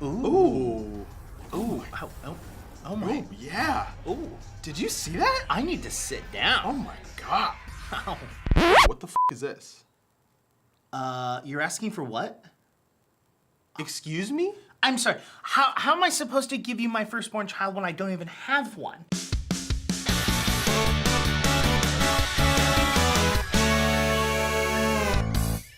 Ooh. Ooh. Oh my. Ooh, yeah. Ooh. Did you see that? I need to sit down. Oh my god. Ow. What the f is this? You're asking for what? Excuse me? I'm sorry. How am I supposed to give you my firstborn child when I don't even have one?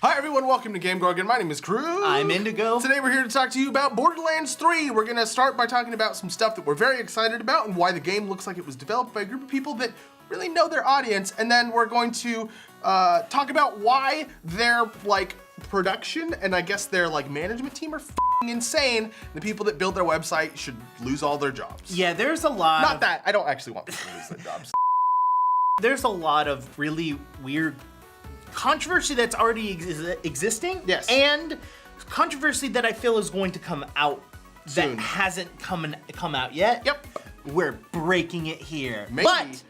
Hi everyone, welcome to GameGorgon. My name is Crew. I'm Indigo. Today we're here to talk to you about Borderlands 3. We're gonna start by talking about some stuff that we're very excited about and why the game looks like it was developed by a group of people that really know their audience. And then we're going to talk about why their production and I guess their management team are f***ing insane. The people that build their website should lose all their jobs. Yeah, there's a lot. Not that, I don't actually want people to lose their jobs. There's a lot of really weird controversy that's already existing. Yes. And controversy that I feel is going to come out Soon. that hasn't come out yet. Yep. We're breaking it here. Maybe. But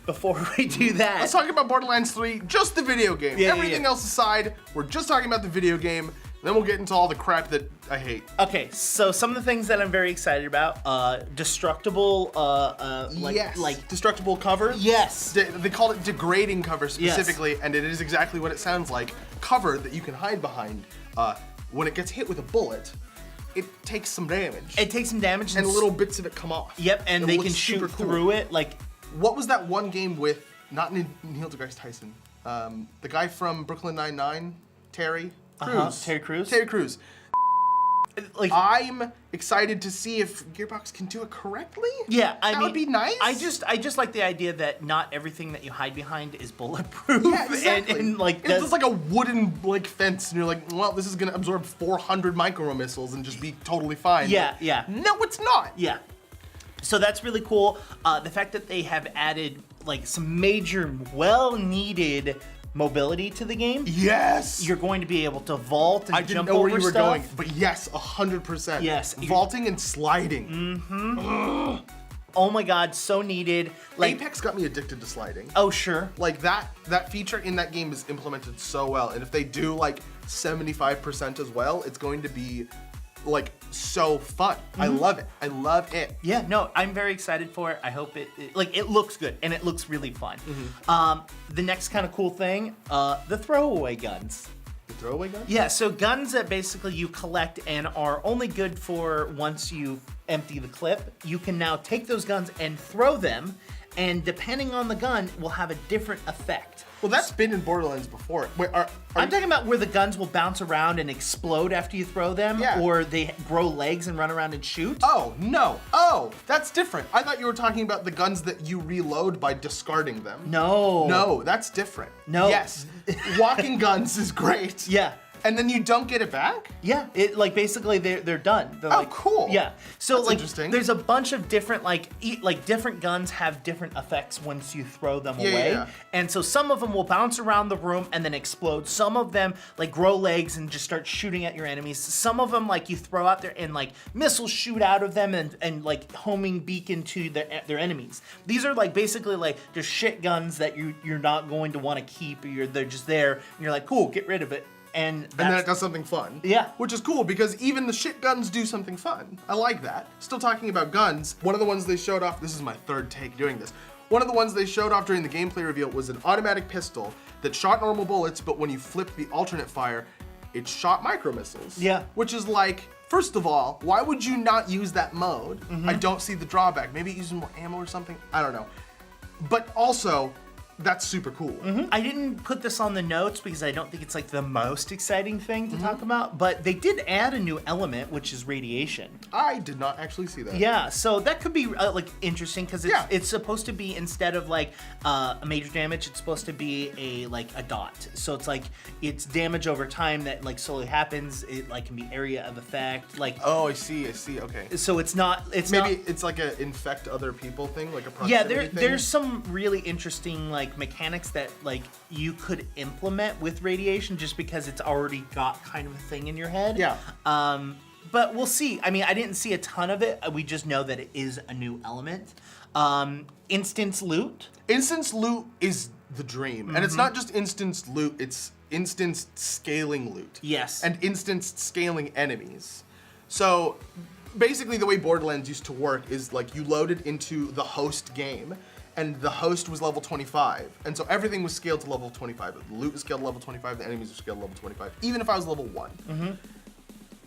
before we do that, Let's talk about Borderlands 3, just the video game. Yeah, Everything else aside, we're just talking about the video game, then we'll get into all the crap that I hate. Okay, so some of the things that I'm very excited about, destructible, Yes. Destructible cover? Yes. They call it degrading cover specifically, and it is exactly what it sounds like. Cover that you can hide behind. When it gets hit with a bullet, it takes some damage. It takes some damage. And little bits of it come off. Yep, and It they looks can shoot super cool. through it, What was that one game with, not Neil deGrasse Tyson, the guy from Brooklyn Nine-Nine, Terry Crews. Terry Crews? Terry Crews. I'm excited to see if Gearbox can do it correctly. Yeah, that would be nice. I just like the idea that not everything that you hide behind is bulletproof. Yeah, exactly. and it's just like a wooden fence, and you're like, well, this is gonna absorb 400 micro missiles and just be totally fine. Yeah, yeah. No, it's not. Yeah. So that's really cool. The fact that they have added some major, well-needed mobility to the game. Yes. You're going to be able to vault and I didn't jump know where over you were stuff. going, but yes, 100%. Yes. Vaulting and sliding. Mm-hmm. Oh my God, so needed. Apex got me addicted to sliding. Oh sure. That feature in that game is implemented so well, and if they do 75% as well, it's going to be so fun. I love it. I love it. Yeah, no, I'm very excited for it. I hope it looks good and it looks really fun. The next kind of cool thing, the throwaway guns. The throwaway guns? Yeah, so guns that basically you collect and are only good for once you empty the clip. You can now take those guns and throw them, and depending on the gun, will have a different effect. Well, that's been in Borderlands before. Wait, I'm talking about where the guns will bounce around and explode after you throw them, Yeah. or they grow legs and run around and shoot. Oh, no. Oh, that's different. I thought you were talking about the guns that you reload by discarding them. No. No, that's different. No. Yes. Walking guns is great. Yeah. And then you don't get it back? Yeah, it basically they're done. They're Oh, cool. Yeah, so That's interesting. there's a bunch of different different guns have different effects once you throw them away, yeah. and so some of them will bounce around the room and then explode. Some of them grow legs and just start shooting at your enemies. Some of them you throw out there and missiles shoot out of them and homing beacon to their enemies. These are basically just shit guns that you're not going to want to keep. They're just there and you're like, cool, get rid of it. And then it does something fun. Yeah. Which is cool because even the shit guns do something fun. I like that. Still talking about guns, one of the ones they showed off, this is my third take doing this. One of the ones they showed off during the gameplay reveal was an automatic pistol that shot normal bullets, but when you flipped the alternate fire, it shot micro missiles. Yeah. Which is first of all, why would you not use that mode? I don't see the drawback. Maybe using more ammo or something, I don't know. But also, that's super cool. I didn't put this on the notes because I don't think it's the most exciting thing to talk about, but they did add a new element, which is radiation. I did not actually see that. Yeah, so that could be interesting because it's supposed to be, instead of a major damage, it's supposed to be a dot. So it's damage over time that slowly happens. It can be area of effect. Oh, I see, okay. So it's not. Maybe it's a infect other people thing, a proximity yeah, thing. there's some really interesting mechanics that you could implement with radiation just because it's already got kind of a thing in your head. Yeah. But we'll see. I mean, I didn't see a ton of it. We just know that it is a new element. Instance loot. Instance loot is the dream. And it's not just instance loot, it's instance scaling loot. Yes. And instance scaling enemies. So basically the way Borderlands used to work is like you loaded into the host game, and the host was level 25. And so everything was scaled to level 25. The loot was scaled to level 25, the enemies were scaled to level 25, even if I was level 1.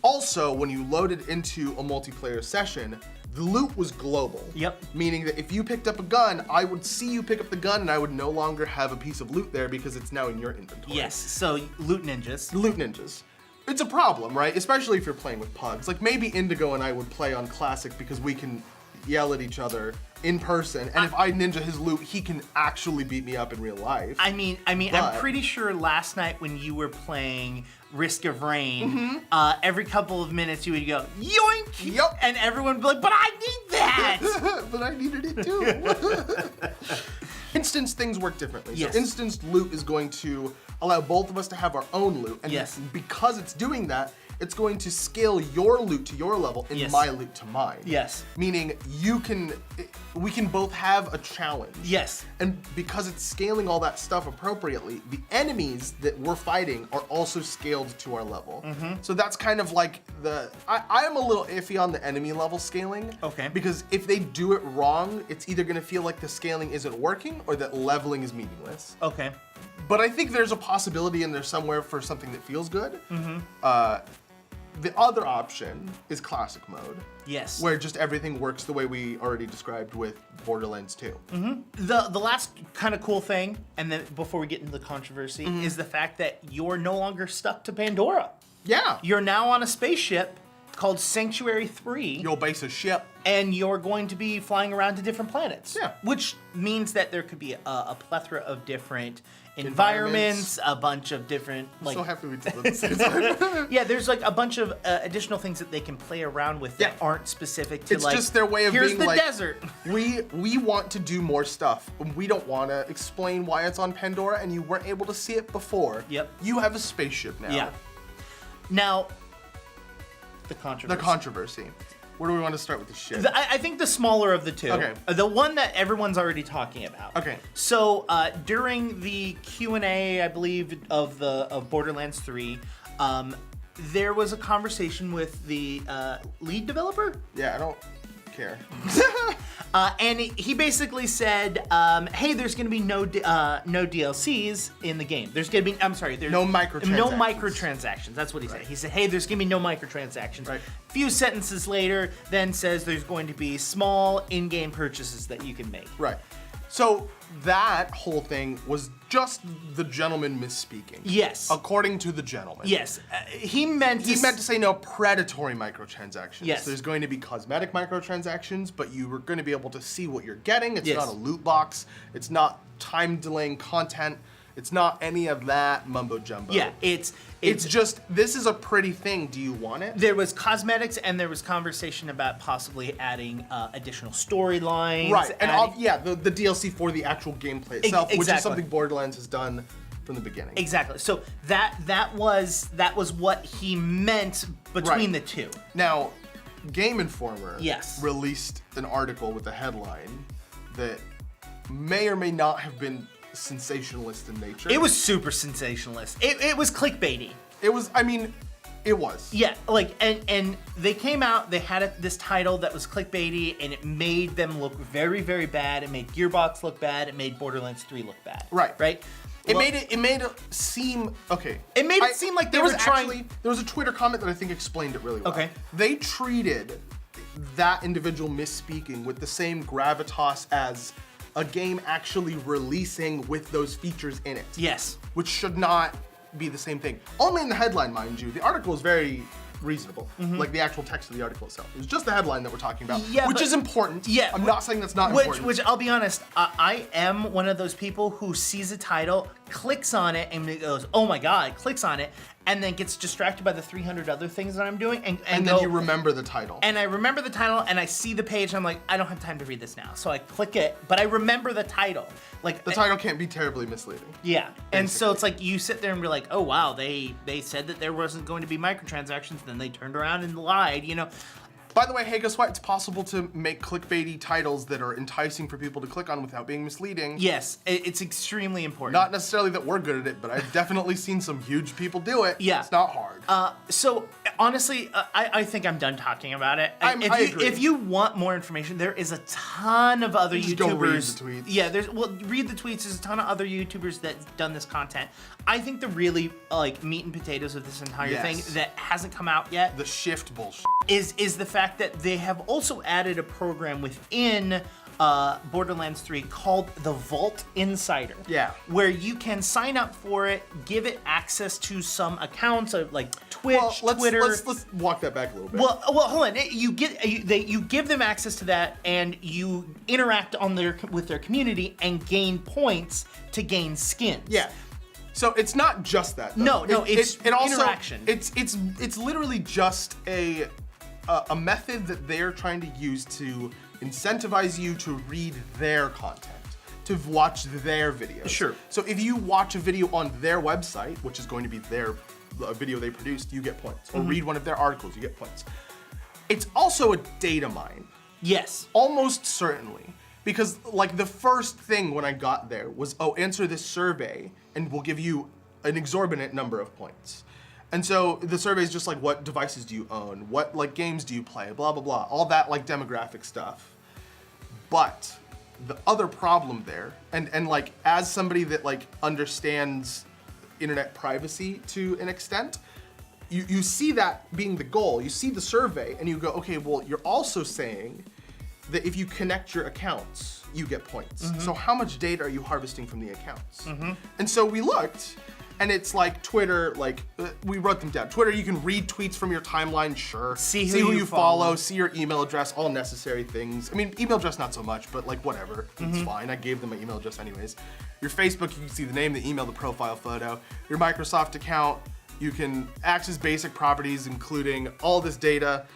Also, when you loaded into a multiplayer session, the loot was global. Yep. Meaning that if you picked up a gun, I would see you pick up the gun and I would no longer have a piece of loot there because it's now in your inventory. Yes, so loot ninjas. Loot ninjas. It's a problem, right? Especially if you're playing with pugs. Like maybe Indigo and I would play on Classic because we can yell at each other in person, and if I ninja his loot, he can actually beat me up in real life. I mean, I'm pretty sure last night when you were playing Risk of Rain, every couple of minutes you would go, yoink! Yep. And everyone would be like, but I need that! But I needed it too. Instance things work differently. Yes. So instanced loot is going to allow both of us to have our own loot, and Yes. because it's doing that, it's going to scale your loot to your level and Yes. my loot to mine. Yes. Meaning we can both have a challenge. Yes. And because it's scaling all that stuff appropriately, the enemies that we're fighting are also scaled to our level. So that's kind of like I am a little iffy on the enemy level scaling. Okay. Because if they do it wrong, it's either gonna feel like the scaling isn't working or that leveling is meaningless. Okay. But I think there's a possibility in there somewhere for something that feels good. The other option is classic mode. Yes. Where just everything works the way we already described with Borderlands 2. The last kind of cool thing, and then before we get into the controversy, is the fact that you're no longer stuck to Pandora. Yeah. You're now on a spaceship called Sanctuary 3. You'll base a ship. And you're going to be flying around to different planets. Yeah. Which means that there could be a plethora of different environments, a bunch of different, like... So happy we did this. Yeah, there's like a bunch of additional things that they can play around with that aren't specific to It's like... just their way of here's being the like, desert. We want to do more stuff. We don't want to explain why it's on Pandora, and you weren't able to see it before. Yep. You have a spaceship now. Yeah. Now, the controversy. The controversy. Where do we want to start with this shit? I think the smaller of the two. Okay. The one that everyone's already talking about. Okay. So during the Q&A, I believe, of Borderlands 3, there was a conversation with the lead developer. Yeah, I don't care. And he basically said, "Hey, there's going to be no DLCs in the game. There's going to be, there's No microtransactions. No microtransactions." That's what he said. He said, "Hey, there's going to be no microtransactions." Right. A few sentences later, then says there's going to be small in-game purchases that you can make. Right. So that whole thing was just the gentleman misspeaking. Yes. According to the gentleman. Yes, he meant He meant to say no predatory microtransactions. Yes. There's going to be cosmetic microtransactions, but you are going to be able to see what you're getting. It's Yes. not a loot box. It's not time delaying content. It's not any of that mumbo jumbo. Yeah, it's just, this is a pretty thing. Do you want it? There was cosmetics, and there was conversation about possibly adding additional storylines. Right, and adding- the DLC for the actual gameplay itself, which is exactly. something Borderlands has done from the beginning. Exactly. So that was what he meant between the two. Now, Game Informer Yes. released an article with a headline that may or may not have been sensationalist in nature. It was super sensationalist. It was clickbaity. It was, I mean, it was. Yeah, like, and they came out, they had this title that was clickbaity, and it made them look very, very bad. It made Gearbox look bad. It made Borderlands 3 look bad. Right. Right? It made it seem, okay. It made it seem like they were trying... There was a Twitter comment that I think explained it really well. Okay. They treated that individual misspeaking with the same gravitas as a game actually releasing with those features in it. Yes. Which should not be the same thing. Only in the headline, mind you. The article is very reasonable. Like the actual text of the article itself. It was just the headline that we're talking about, Yeah, which but- is important. Yeah, I'm not saying that's not important. Which I'll be honest, I am one of those people who sees a title, clicks on it, and it goes, "Oh my god!" Clicks on it, and then gets distracted by the 300 other things that I'm doing, and and then you remember the title. And I remember the title, and I see the page, and I'm like, I don't have time to read this now. So I click it, but I remember the title. Like The title can't be terribly misleading. Yeah, and so it's like you sit there and be like, oh wow, they said that there wasn't going to be microtransactions, then they turned around and lied, you know. By the way, hey, guess what? It's possible to make clickbaity titles that are enticing for people to click on without being misleading. Yes, it's extremely important. Not necessarily that we're good at it, but I've definitely seen some huge people do it. Yeah. It's not hard. So honestly, I think I'm done talking about it. I agree. If you want more information, there is a ton of other YouTubers. Go read the tweets. Yeah, read the tweets. There's a ton of other YouTubers that done this content. I think the really like meat and potatoes of this entire thing that hasn't come out yet, the shift bullshit, is the fact that they have also added a program within Borderlands 3 called the Vault Insider. Yeah. Where you can sign up for it, give it access to some accounts of like Twitch, Twitter. Let's walk that back a little bit. Well, hold on. You give them access to that, and you interact with their community and gain points to gain skins. Yeah. So it's not just that. Though. No, it's also, interaction. It's literally just a method that they're trying to use to incentivize you to read their content, to watch their videos. Sure. So if you watch a video on their website, which is going to be a video they produced, you get points. Or read one of their articles, you get points. It's also a data mine. Yes. Almost certainly. Because like the first thing when I got there was, answer this survey and we'll give you an exorbitant number of points. And so the survey is just like, what devices do you own? What like games do you play? Blah, blah, blah. All that like demographic stuff. But the other problem there, and like as somebody that like understands internet privacy to an extent, you see that being the goal. You see the survey and you go, okay, well, you're also saying that if you connect your accounts, you get points. So how much data are you harvesting from the accounts? And so we looked, and it's like Twitter, like we wrote them down. Twitter, you can read tweets from your timeline, sure. See who you follow, see your email address, all necessary things. I mean, email address not so much, but like whatever, it's fine. I gave them my email address anyways. Your Facebook, you can see the name, the email, the profile photo. Your Microsoft account, you can access basic properties, including all this data,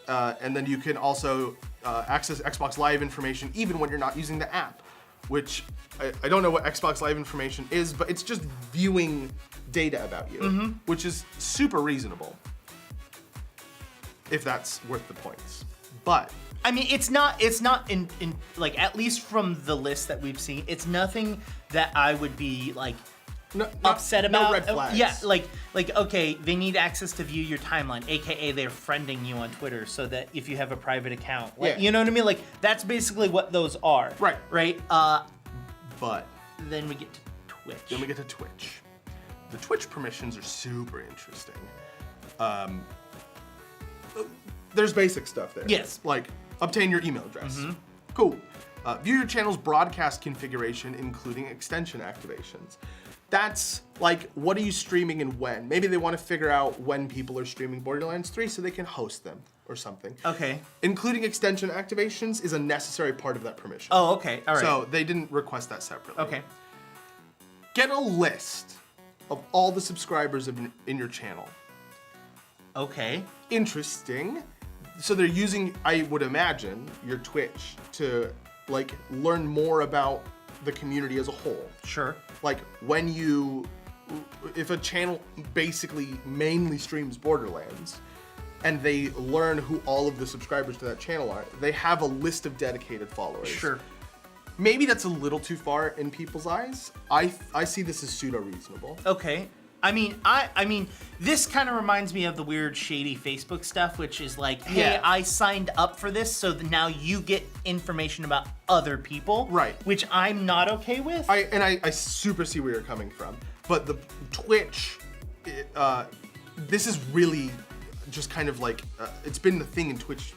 and then you can also access Xbox Live information even when you're not using the app, which I don't know what Xbox Live information is, but it's just viewing data about you, which is super reasonable, if that's worth the points. But I mean, it's not in like, at least from the list that we've seen, it's nothing that I would be like upset about. No red flags. Yeah, like okay, they need access to view your timeline, aka they're friending you on Twitter, so that if you have a private account, like, you know what I mean? Like that's basically what those are. Right. Right. But then we get to Twitch. The Twitch permissions are super interesting. There's basic stuff there. Yes. Like obtain your email address. Cool. View your channel's broadcast configuration, including extension activations. That's like, what are you streaming and when? Maybe they want to figure out when people are streaming Borderlands 3 so they can host them or something. Okay. Including extension activations is a necessary part of that permission. Oh, okay. All right. So they didn't request that separately. Okay. Get a list of all the subscribers in your channel. Okay. Interesting. So they're using, I would imagine, your Twitch to like learn more about the community as a whole. Sure. Like if a channel basically mainly streams Borderlands and they learn who all of the subscribers to that channel are, they have a list of dedicated followers. Sure. Maybe that's a little too far in people's eyes. I see this as pseudo reasonable. Okay. I mean, this kind of reminds me of the weird, shady Facebook stuff, which is like, hey, I signed up for this, so now you get information about other people. Right. Which I'm not okay with. I super see where you're coming from. But the Twitch, this is really just kind of like, it's been the thing in Twitch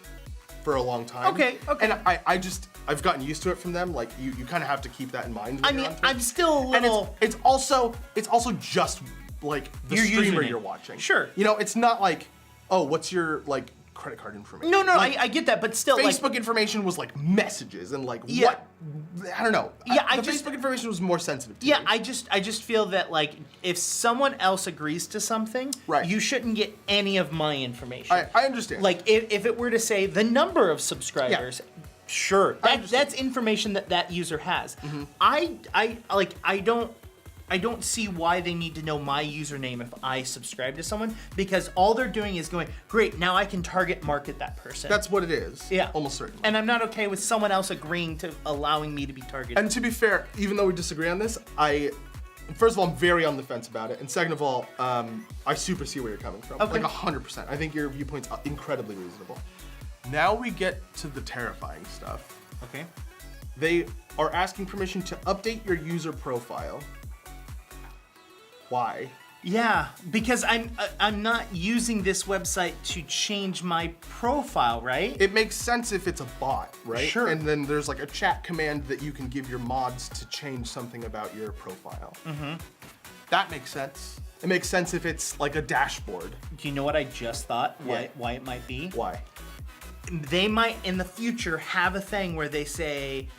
for a long time. Okay. And I've gotten used to it from them. Like, you kind of have to keep that in mind. I mean, I'm still a little... And it's also just like the Your streamer username. you're watching. Sure. You know, it's not like, oh, what's your like credit card information? No, like, I get that, but still, Facebook information was like messages and like what? I don't know. Yeah, Facebook information was more sensitive to me. I just feel that like if someone else agrees to something, right, you shouldn't get any of my information. I understand. Like if it were to say the number of subscribers, sure, that's information that user has. I don't see why they need to know my username if I subscribe to someone, because all they're doing is going, great, now I can target market that person. That's what it is. Yeah. Almost certainly. And I'm not okay with someone else agreeing to allowing me to be targeted. And to be fair, even though we disagree on this, I First of all, I'm very on the fence about it, and second of all, I super see where you're coming from. Okay. Like 100%. I think your viewpoint's incredibly reasonable. Now we get to the terrifying stuff. Okay. They are asking permission to update your user profile. Why? Yeah, because I'm not using this website to change my profile, right? It makes sense if it's a bot, right? Sure. And then there's like a chat command that you can give your mods to change something about your profile. Mm-hmm. That makes sense. It makes sense if it's like a dashboard. Do you know what I just thought? Yeah. Why it might be? Why? They might in the future have a thing where they say,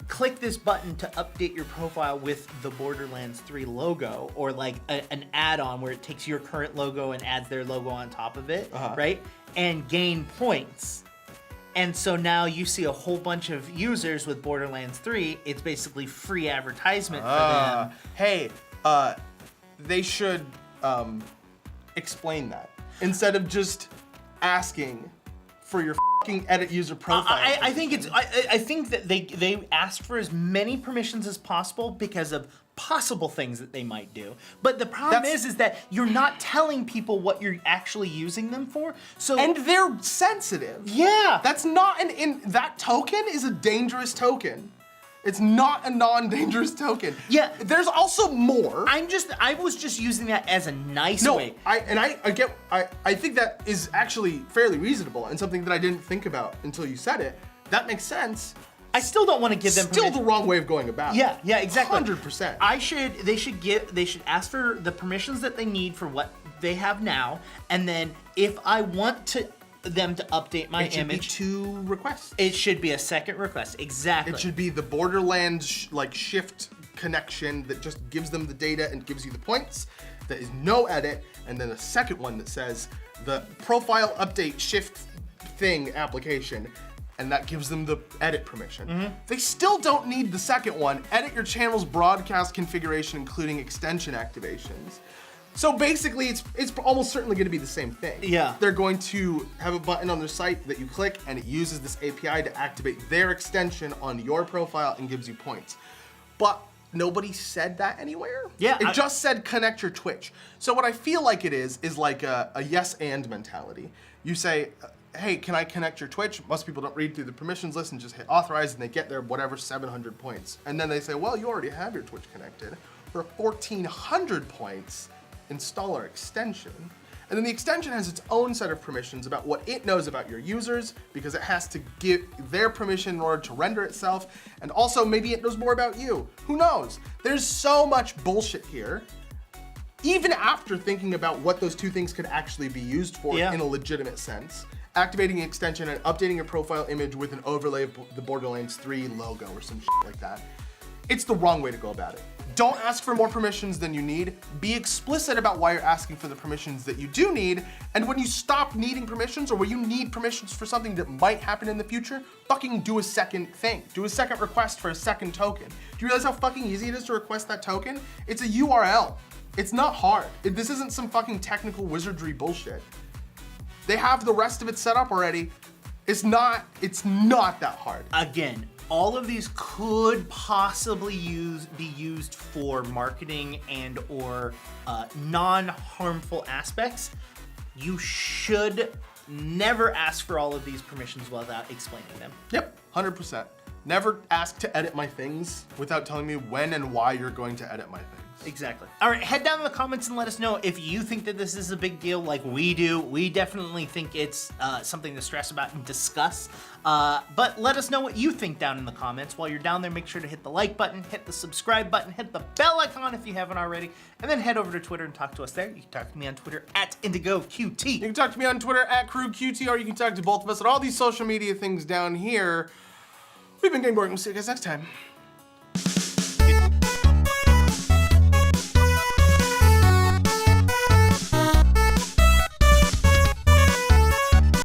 click this button to update your profile with the Borderlands 3 logo, or like an add-on where it takes your current logo and adds their logo on top of it, right? And gain points. And so now you see a whole bunch of users with Borderlands 3. It's basically free advertisement for them. Hey, they should explain that instead of just asking for your fucking edit user profile. I think that they asked for as many permissions as possible because of possible things that they might do. But the problem is that you're not telling people what you're actually using them for. So and they're sensitive. Yeah. That's not that token is a dangerous token. It's not a non-dangerous token. Yeah. There's also more. I was just using that as a nice way. I think that is actually fairly reasonable and something that I didn't think about until you said it. That makes sense. I still don't want to give them Still permission. the wrong way of going about it. Yeah, exactly. 100%. They should ask for the permissions that they need for what they have now, and then if I want them to update my image, two requests. it should be a second request. Exactly. It should be the Borderlands like shift connection that just gives them the data and gives you the points. That is no edit, and then a second one that says the profile update shift thing application, and that gives them the edit permission. They still don't need the second one. Edit your channel's broadcast configuration, including extension activations. So basically, it's almost certainly going to be the same thing. Yeah. They're going to have a button on their site that you click, and it uses this API to activate their extension on your profile and gives you points. But nobody said that anywhere. Yeah. It just said connect your Twitch. So what I feel like it is like a yes and mentality. You say, hey, can I connect your Twitch? Most people don't read through the permissions list and just hit authorize, and they get their whatever 700 points. And then they say, well, you already have your Twitch connected. For 1,400 points, install our extension. And then the extension has its own set of permissions about what it knows about your users, because it has to give their permission in order to render itself. And also maybe it knows more about you. Who knows? There's so much bullshit here. Even after thinking about what those two things could actually be used for in a legitimate sense, activating an extension and updating your profile image with an overlay of the Borderlands 3 logo or some shit like that, it's the wrong way to go about it. Don't ask for more permissions than you need. Be explicit about why you're asking for the permissions that you do need. And when you stop needing permissions, or when you need permissions for something that might happen in the future, fucking do a second thing. Do a second request for a second token. Do you realize how fucking easy it is to request that token? It's a URL. It's not hard. This isn't some fucking technical wizardry bullshit. They have the rest of it set up already. It's not that hard. Again, all of these could possibly be used for marketing and or non-harmful aspects. You should never ask for all of these permissions without explaining them. Yep, 100%. Never ask to edit my things without telling me when and why you're going to edit my things. Exactly. All right, head down in the comments and let us know if you think that this is a big deal like we do. We definitely think it's something to stress about and discuss. But let us know what you think down in the comments. While you're down there, make sure to hit the like button, hit the subscribe button, hit the bell icon if you haven't already, and then head over to Twitter and talk to us there. You can talk to me on Twitter at IndigoQT. You can talk to me on Twitter at QueueTimes, or you can talk to both of us at all these social media things down here. We've been GameGorgon. We'll see you guys next time.